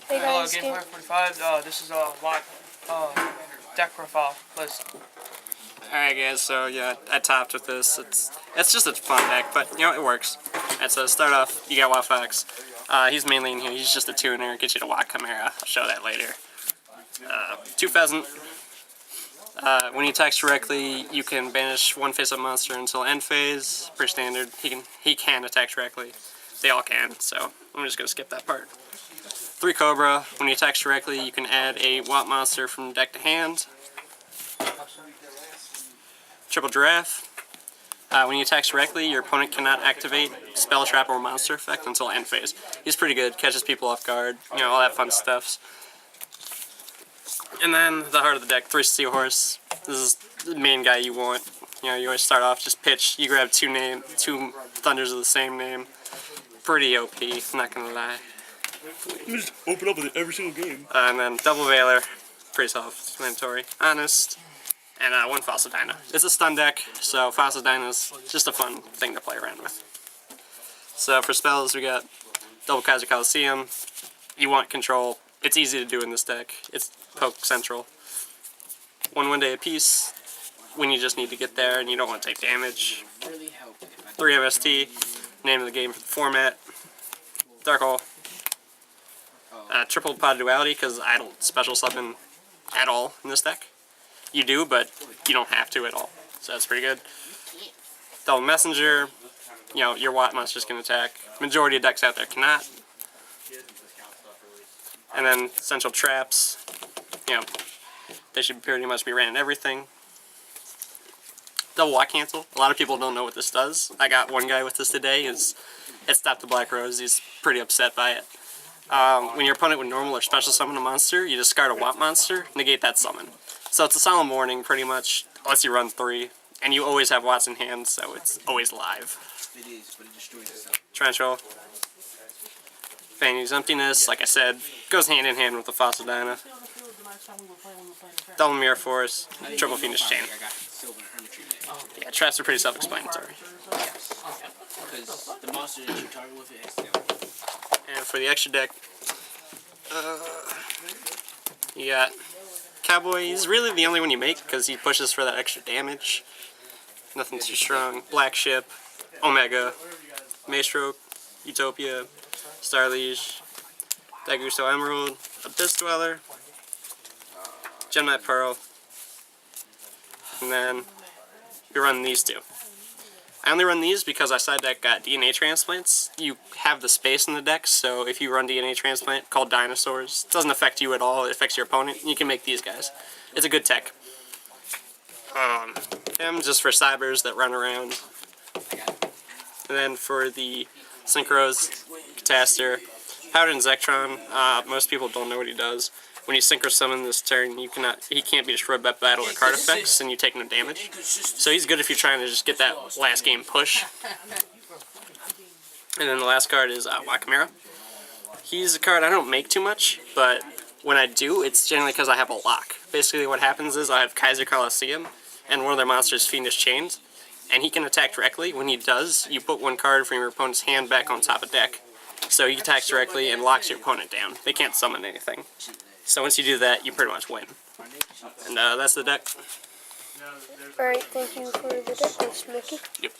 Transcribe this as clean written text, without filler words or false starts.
Hey guys, Game Player 45, this is a deck profile list. Alright guys, so yeah, I topped with this. It's just a fun deck, but you know, it works. Alright, so to start off, you got Wild Fox. He's mainly in here, he's just a tuner, get you to walk Chimera. I'll show that later. 2000. When he attacks directly, you can banish one face-up monster until end phase. Pretty standard. He can attack directly. They all can, so I'm just gonna skip that part. 3 Cobra. When he attacks directly, you can add a WAP monster from deck to hand. Triple Giraffe. When he attacks directly, your opponent cannot activate Spell Trap or Monster Effect until end phase. He's pretty good, catches people off guard, you know, all that fun stuff. And then the heart of the deck, 3 Seahorse. This is the main guy you want. You know, you always start off, just pitch, you grab two Thunders of the same name. Pretty OP, I'm not gonna lie. You just open up with it every single game. And then Double Veiler, pretty self-explanatory. Honest. And 1 Fossil Dyna. It's a stun deck, so Fossil Dyna's just a fun thing to play around with. So for spells, we got Double Kaiser Coliseum. You want control. It's easy to do in this deck. It's poke central. 1 One Day apiece when you just need to get there and you don't want to take damage. 3 MST, name of the game for the format. Dark Hole. Triple Pod Duality, because I don't special summon at all in this deck. You do, but you don't have to at all. So that's pretty good. Double Messenger. You know, your Watt monster's can attack. Majority of decks out there cannot. And then Central Traps. You know, they should pretty much be ran in everything. Double Watt Cancel. A lot of people don't know what this does. I got one guy with this today. It stopped the Black Rose. He's pretty upset by it. When your opponent would normal or special summon a monster, you discard a WAP monster, negate that summon. So it's a Solemn Warning, pretty much, unless you run 3. And you always have Watts in hand, so it's always live. It is, but it destroys itself. Torrential. Fanny's Emptiness, like I said, goes hand in hand with the Fossil Dyna. Double Mirror Force, Triple Fiendish Chain. Yeah, traps are pretty self-explanatory. Because the monster that you target with it has to. And for the extra deck, you got Cowboy. He's really the only one you make because he pushes for that extra damage. Nothing too strong. Black Ship, Omega, Maestroke, Utopia, Starliege, Dagusto Emerald, Abyss Dweller, Gemini Pearl, and then we run these 2. I only run these because I side deck got DNA transplants. You have the space in the deck, so if you run DNA transplant called Dinosaurs, it doesn't affect you at all, it affects your opponent. You can make these guys. It's a good tech. Them just for cybers that run around. And then for the Synchros, Catastor, Powder and Zektron, most people don't know what he does. When you Synchro Summon this turn, he can't be destroyed by battle or card effects, and you take no damage. So he's good if you're trying to just get that last game push. And then the last card is Chimera. He's a card I don't make too much, but when I do, it's generally because I have a lock. Basically what happens is I have Kaiser Coliseum, and one of their monsters Fiendish Chains, and he can attack directly. When he does, you put 1 card from your opponent's hand back on top of deck. So he attacks directly and locks your opponent down. They can't summon anything. So once you do that, you pretty much win. And that's the deck. Alright, thank you for the deck list, Mickey. Yep.